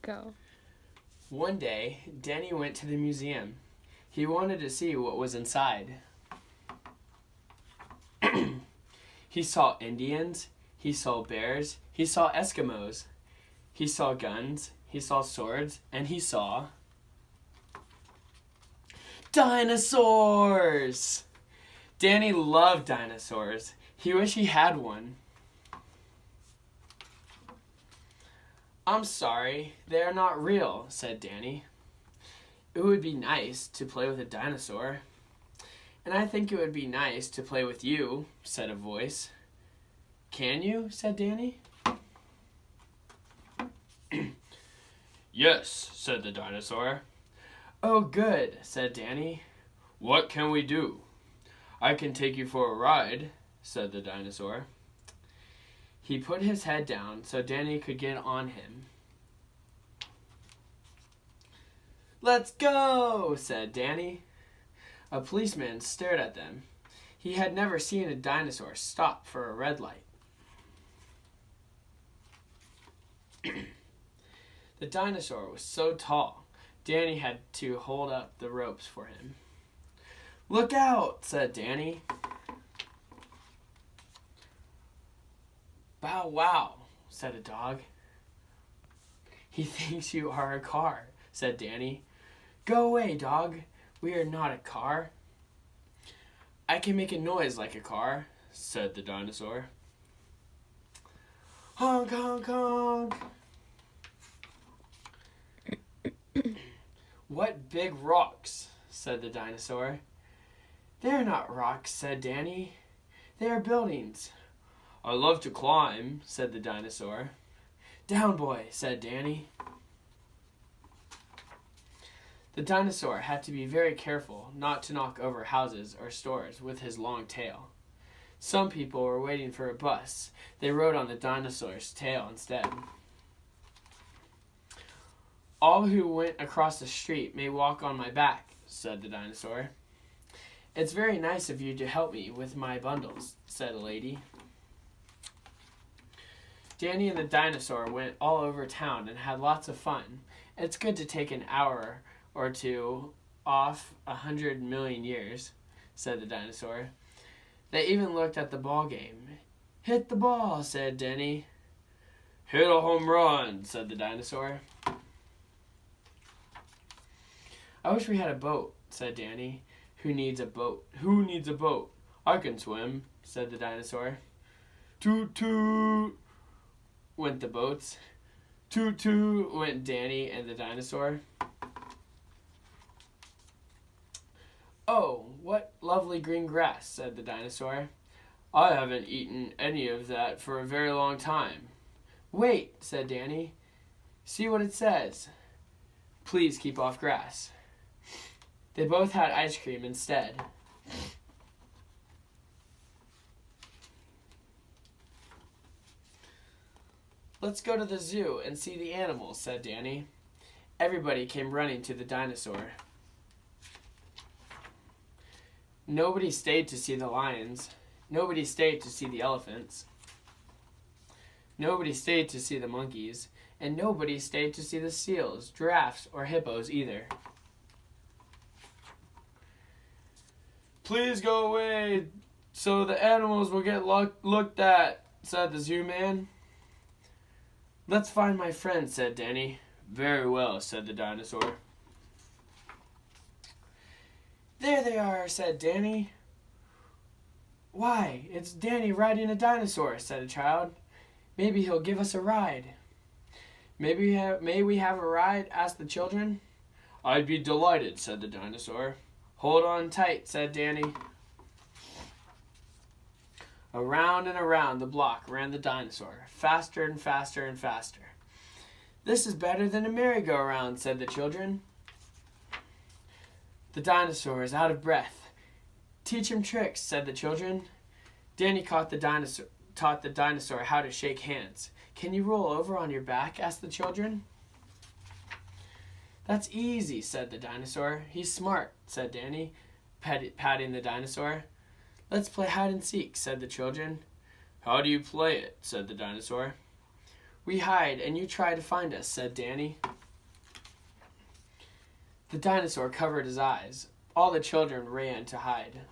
Go. One day, Danny went to the museum. He wanted to see what was inside. He saw Indians, he saw bears, he saw Eskimos, he saw guns, he saw swords, and he saw dinosaurs! Danny loved dinosaurs. He wished he had one. "I'm sorry, they are not real," said Danny. "It would be nice to play with a dinosaur." "And I think it would be nice to play with you," said a voice. "Can you?" said Danny. "Yes," said the dinosaur. "Oh, good," said Danny. "What can we do?" "I can take you for a ride," said the dinosaur. He put his head down so Danny could get on him. "Let's go," said Danny. A policeman stared at them. He had never seen a dinosaur stop for a red light. The dinosaur was so tall, Danny had to hold up the ropes for him. "Look out," said Danny. "Bow wow," said a dog. "He thinks you are a car," said Danny. "Go away, dog. We are not a car." "I can make a noise like a car," said the dinosaur. "Honk, honk, honk." "What big rocks," said the dinosaur. "They're not rocks," said Danny. "They are buildings." "I love to climb," said the dinosaur. "Down, boy," said Danny. The dinosaur had to be very careful not to knock over houses or stores with his long tail. Some people were waiting for a bus. They rode on the dinosaur's tail instead. "All who went across the street may walk on my back," said the dinosaur. "It's very nice of you to help me with my bundles," said a lady. Danny and the dinosaur went all over town and had lots of fun. It's good to take an hour or two off 100 million years, said the dinosaur. They even looked at the ball game. "Hit the ball," said Danny. "Hit a home run," said the dinosaur. "I wish we had a boat," said Danny. "Who needs a boat? Who needs a boat? I can swim," said the dinosaur. "Toot toot," went the boats. "Toot toot," went Danny and the dinosaur. "Oh, what lovely green grass," said the dinosaur. "I haven't eaten any of that for a very long time." "Wait," said Danny. "See what it says. Please keep off grass." They both had ice cream instead. "Let's go to the zoo and see the animals," said Danny. Everybody came running to the dinosaur. Nobody stayed to see the lions. Nobody stayed to see the elephants. Nobody stayed to see the monkeys. And nobody stayed to see the seals, giraffes, or hippos either. "Please go away so the animals will get looked at," said the zoo man. "Let's find my friends," said Danny. "Very well," said the dinosaur. "There they are," said Danny. "Why, it's Danny riding a dinosaur," said a child. "Maybe he'll give us a ride." May we have a ride?" asked the children. "I'd be delighted," said the dinosaur. "Hold on tight," said Danny. Around and around the block ran the dinosaur, faster and faster and faster. "This is better than a merry-go-round," said the children. "The dinosaur is out of breath. Teach him tricks," said the children. Danny taught the dinosaur how to shake hands. "Can you roll over on your back?" asked the children. "That's easy," said the dinosaur. "He's smart," said Danny, patting the dinosaur. "Let's play hide and seek," said the children. "How do you play it?" said the dinosaur. "We hide and you try to find us," said Danny. The dinosaur covered his eyes. All the children ran to hide.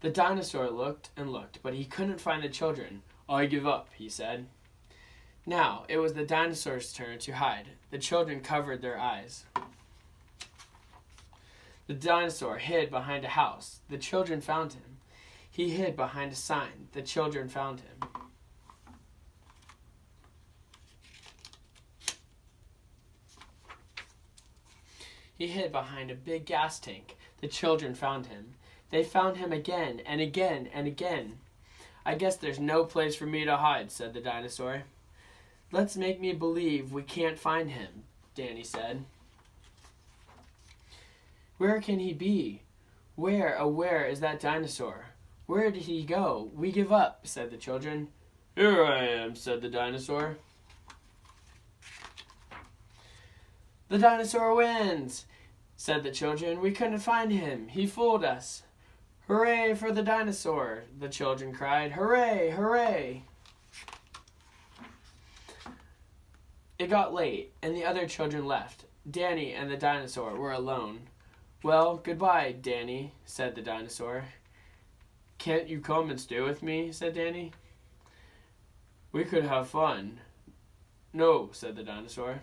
The dinosaur looked and looked, but he couldn't find the children. "I give up," he said. Now it was the dinosaur's turn to hide. The children covered their eyes. The dinosaur hid behind a house. The children found him. He hid behind a sign. The children found him. He hid behind a big gas tank. The children found him. They found him again and again and again. "I guess there's no place for me to hide," said the dinosaur. "Let's make me believe we can't find him," Danny said. "Where can he be? Where, oh where is that dinosaur? Where did he go? We give up," said the children. "Here I am," said the dinosaur. "The dinosaur wins," said the children. "We couldn't find him. He fooled us." "Hooray for the dinosaur," the children cried. "Hooray, hooray." It got late, and the other children left. Danny and the dinosaur were alone. "Well, goodbye, Danny," said the dinosaur. "Can't you come and stay with me?" said Danny. "We could have fun." "No," said the dinosaur.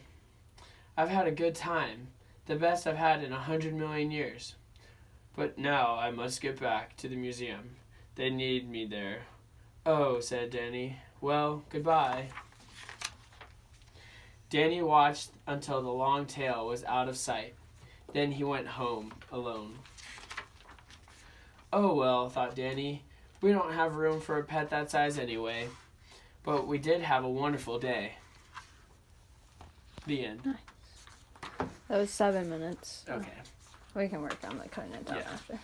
"I've had a good time, the best I've had in 100 million years. But now I must get back to the museum. They need me there." "Oh," said Danny. "Well, goodbye." Danny watched until the long tail was out of sight. Then he went home alone. "Oh well," thought Danny, "we don't have room for a pet that size anyway. But we did have a wonderful day." The end. Nice. That was 7 minutes. Okay. We can work on cutting it down after.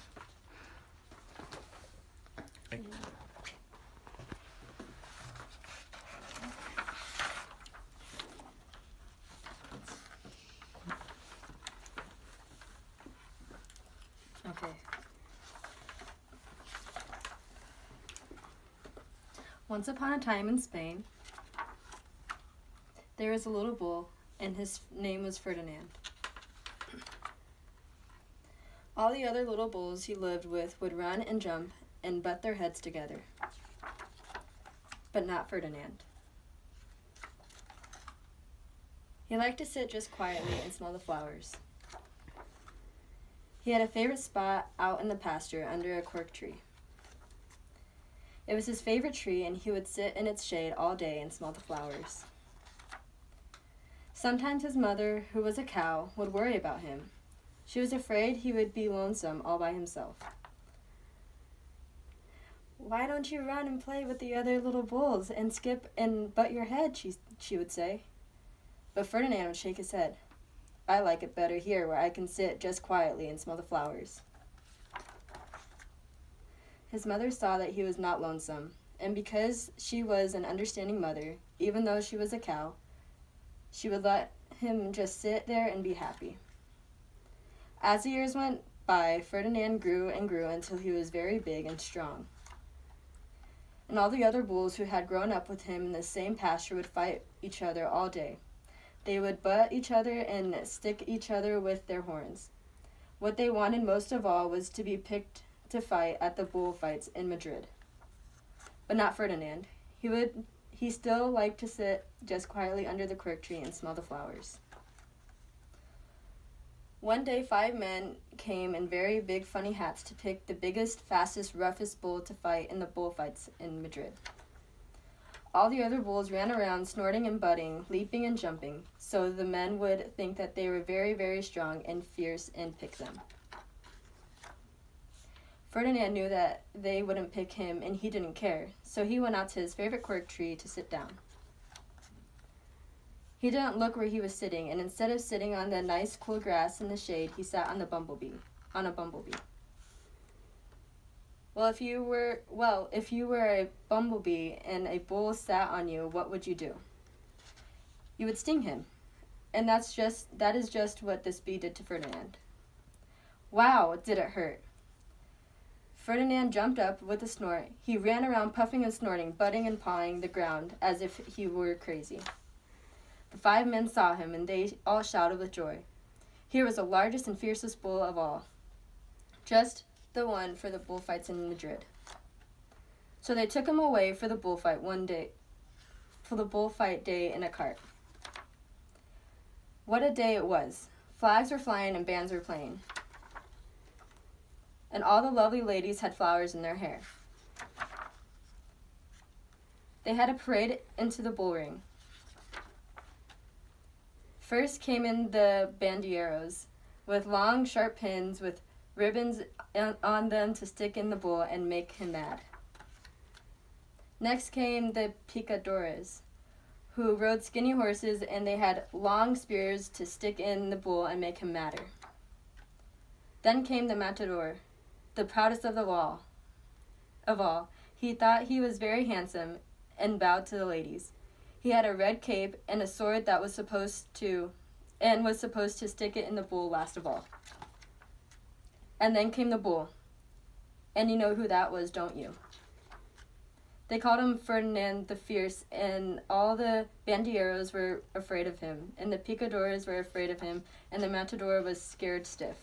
Okay. Once upon a time in Spain, there was a little bull, and his name was Ferdinand. All the other little bulls he lived with would run and jump and butt their heads together. But not Ferdinand. He liked to sit just quietly and smell the flowers. He had a favorite spot out in the pasture under a cork tree. It was his favorite tree, and he would sit in its shade all day and smell the flowers. Sometimes his mother, who was a cow, would worry about him. She was afraid he would be lonesome all by himself. "Why don't you run and play with the other little bulls and skip and butt your head?" she would say. But Ferdinand would shake his head. "I like it better here where I can sit just quietly and smell the flowers." His mother saw that he was not lonesome, and because she was an understanding mother, even though she was a cow, she would let him just sit there and be happy. As the years went by, Ferdinand grew and grew until he was very big and strong. And all the other bulls who had grown up with him in the same pasture would fight each other all day. They would butt each other and stick each other with their horns. What they wanted most of all was to be picked to fight at the bullfights in Madrid. But not Ferdinand. He still liked to sit just quietly under the cork tree and smell the flowers. One day 5 men came in very big funny hats to pick the biggest, fastest, roughest bull to fight in the bullfights in Madrid. All the other bulls ran around snorting and butting, leaping and jumping, so the men would think that they were very, very strong and fierce and pick them. Ferdinand knew that they wouldn't pick him, and he didn't care, so he went out to his favorite cork tree to sit down. He didn't look where he was sitting, and instead of sitting on the nice cool grass in the shade, he sat on a bumblebee. Well, if you were a bumblebee and a bull sat on you, what would you do? You would sting him. And that is just what this bee did to Ferdinand. Wow, did it hurt. Ferdinand jumped up with a snort. He ran around puffing and snorting, butting and pawing the ground as if he were crazy. The 5 men saw him, and they all shouted with joy. Here was the largest and fiercest bull of all, just the one for the bullfights in Madrid. So they took him away for the bullfight day in a cart. What a day it was. Flags were flying and bands were playing. And all the lovely ladies had flowers in their hair. They had a parade into the bull ring. First came in the bandilleros, with long, sharp pins with ribbons on them to stick in the bull and make him mad. Next came the picadores, who rode skinny horses, and they had long spears to stick in the bull and make him madder. Then came the matador, the proudest of all. He thought he was very handsome and bowed to the ladies. He had a red cape and a sword that was supposed to stick it in the bull last of all. And then came the bull. And you know who that was, don't you? They called him Ferdinand the Fierce, and all the bandilleros were afraid of him, and the picadores were afraid of him, and the matador was scared stiff.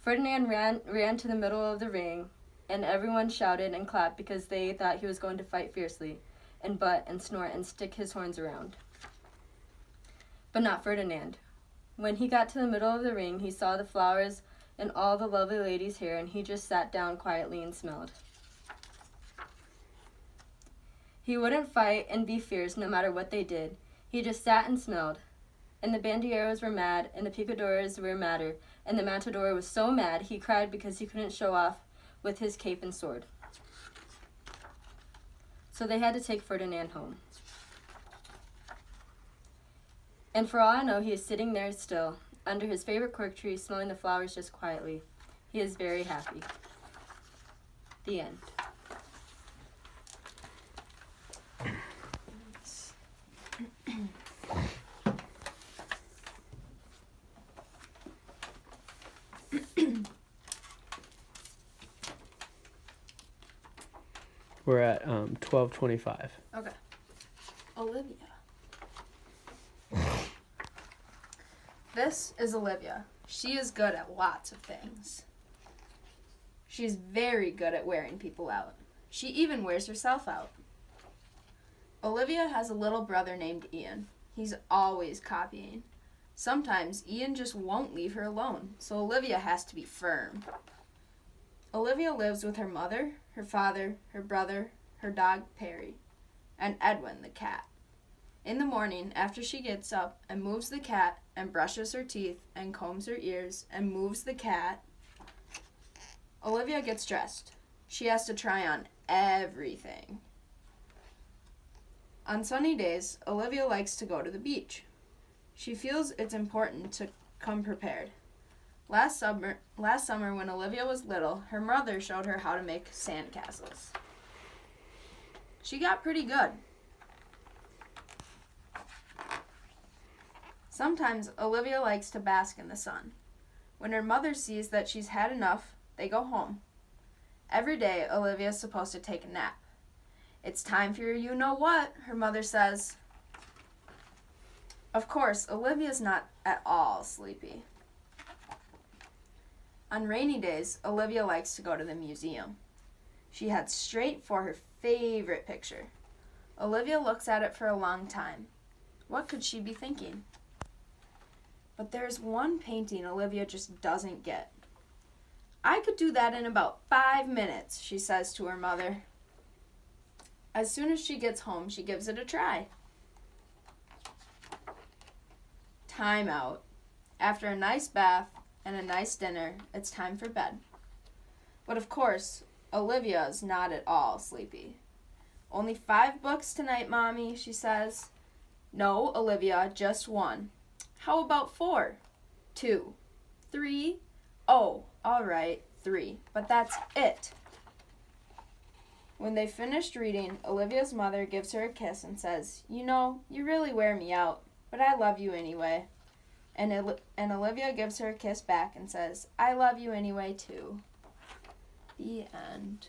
Ferdinand ran to the middle of the ring, and everyone shouted and clapped because they thought he was going to fight fiercely, and butt and snort and stick his horns around. But not Ferdinand. When he got to the middle of the ring, he saw the flowers and all the lovely ladies' hair, and he just sat down quietly and smelled. He wouldn't fight and be fierce no matter what they did. He just sat and smelled. And the bandilleros were mad, and the picadores were madder, and the matador was so mad he cried because he couldn't show off with his cape and sword. So they had to take Ferdinand home. And for all I know, he is sitting there still, under his favorite cork tree, smelling the flowers just quietly. He is very happy. The end. We're at 12:25. Okay. Olivia. This is Olivia. She is good at lots of things. She is very good at wearing people out. She even wears herself out. Olivia has a little brother named Ian. He's always copying. Sometimes Ian just won't leave her alone, so Olivia has to be firm. Olivia lives with her mother, her father, her brother, her dog Perry, and Edwin the cat. In the morning, after she gets up and moves the cat and brushes her teeth and combs her ears and moves the cat, Olivia gets dressed. She has to try on everything. On sunny days, Olivia likes to go to the beach. She feels it's important to come prepared. Last summer when Olivia was little, her mother showed her how to make sandcastles. She got pretty good. Sometimes Olivia likes to bask in the sun. When her mother sees that she's had enough, they go home. Every day, Olivia is supposed to take a nap. It's time for your you-know-what, her mother says. Of course, Olivia's not at all sleepy. On rainy days, Olivia likes to go to the museum. She heads straight for her favorite picture. Olivia looks at it for a long time. What could she be thinking? But there's one painting Olivia just doesn't get. I could do that in about 5 minutes, she says to her mother. As soon as she gets home, she gives it a try. Time out. After a nice bath and a nice dinner, it's time for bed. But of course, Olivia's not at all sleepy. Only 5 books tonight, Mommy, she says. No, Olivia, just 1. How about 4? 2? 3? Oh, all right, 3. But that's it. When they finished reading, Olivia's mother gives her a kiss and says, "You know, you really wear me out, but I love you anyway." And Olivia gives her a kiss back and says, "I love you anyway, too." The end.